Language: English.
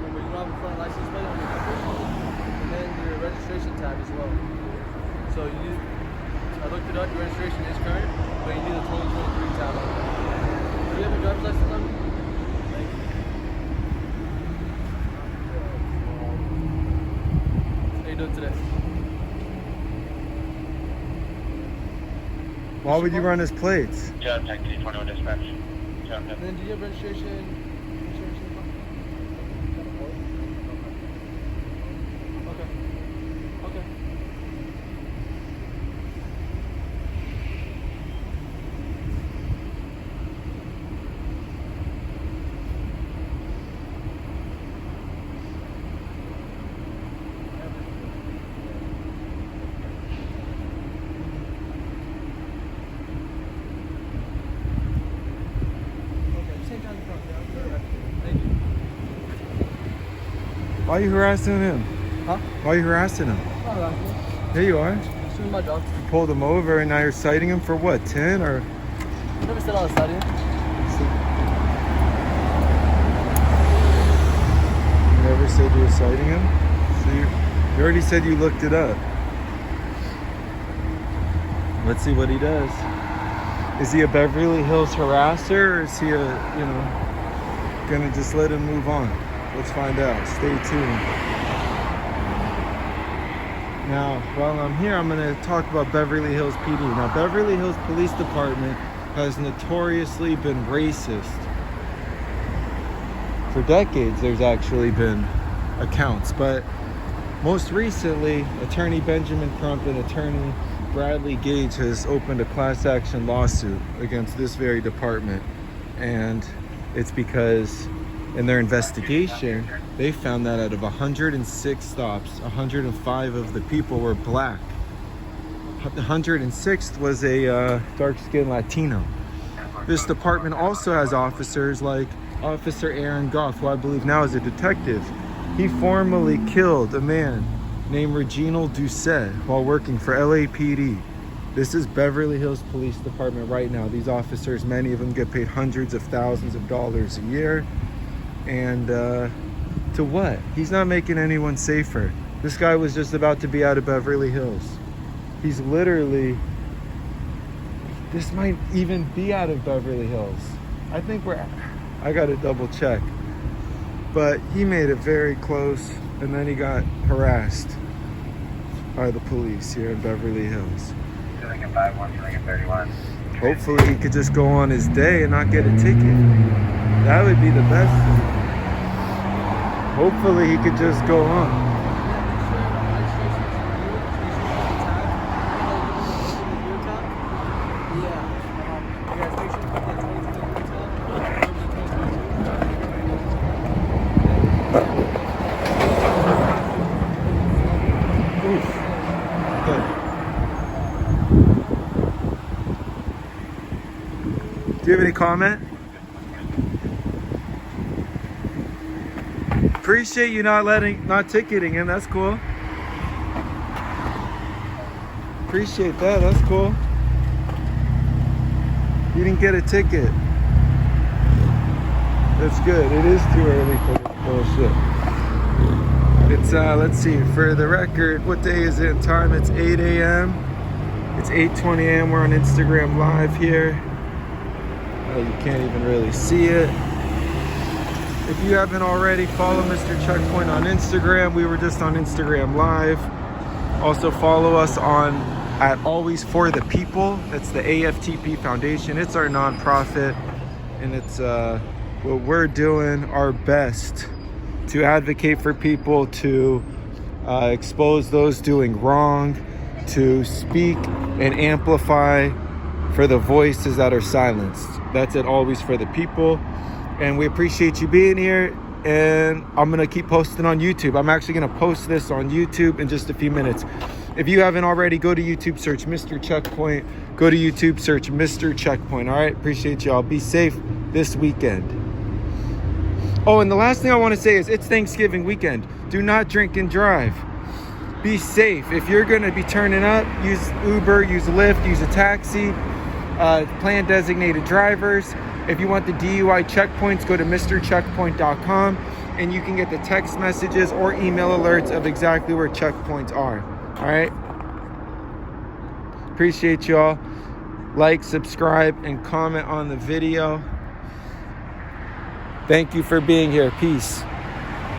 number. You don't have a front license plate on your number. And then your registration tab as well. So I looked it up, your registration is current, but you need a 2023 tab on it. Do you have a driver's license number? Thank you. How you doing today? Why would you run his plates? Job Taxi 21 Dispatch. And then do you have registration? Okay. Why are you harassing him? Huh? Why are you harassing him? Oh, There you are. just doing my job. You pulled him over and now you're citing him for what, 10 or? You never said I was studying. You never said you were citing him? So you already said you looked it up. Let's see what he does. Is he a Beverly Hills harasser or is he gonna just let him move on? Let's find out. Stay tuned. Now, while I'm here, I'm going to talk about Beverly Hills PD. Now, Beverly Hills Police Department has notoriously been racist. For decades, there's actually been accounts. But most recently, Attorney Benjamin Crump and Attorney Bradley Gage has opened a class action lawsuit against this very department. And it's because in their investigation, they found that out of 106 stops, 105 of the people were black. The 106th was a dark-skinned Latino. This department also has officers like Officer Aaron Goff, who I believe now is a detective. He formerly killed a man named Reginald Doucet while working for LAPD. This is Beverly Hills Police Department right now. These officers, many of them get paid hundreds of thousands of dollars a year. And to what? He's not making anyone safer. This guy was just about to be out of Beverly Hills. He's literally, this might even be out of Beverly Hills. I think I gotta double check. But he made it very close and then he got harassed by the police here in Beverly Hills. Feeling at 51, feeling at 31. Hopefully he could just go on his day and not get a ticket. That would be the best. Hopefully he could just go on. Do you have any comment? Appreciate you not ticketing him. That's cool. Appreciate that. That's cool. You didn't get a ticket. That's good. It is too early for this bullshit. It's let's see. For the record, what day is it in time? It's 8 a.m. It's 8:20 a.m. We're on Instagram Live here. You can't even really see it. If you haven't already, follow MrCheckpoint on Instagram. We were just on Instagram Live. Also follow us at Always For The People. That's the AFTP Foundation. It's our nonprofit, and it's what we're doing our best to advocate for people, to expose those doing wrong, to speak and amplify for the voices that are silenced. That's it, Always For The People. And we appreciate you being here. And I'm gonna keep posting on YouTube. I'm actually gonna post this on YouTube in just a few minutes. If you haven't already, go to YouTube, search MrCheckpoint. Go to YouTube, search MrCheckpoint. All right, appreciate y'all. Be safe this weekend. Oh, and the last thing I wanna say is it's Thanksgiving weekend. Do not drink and drive. Be safe. If you're gonna be turning up, use Uber, use Lyft, use a taxi. Plan designated drivers. If you want the DUI checkpoints, go to MrCheckpoint.com. and you can get the text messages or email alerts of exactly where checkpoints are. All right? Appreciate y'all. Like, subscribe, and comment on the video. Thank you for being here. Peace.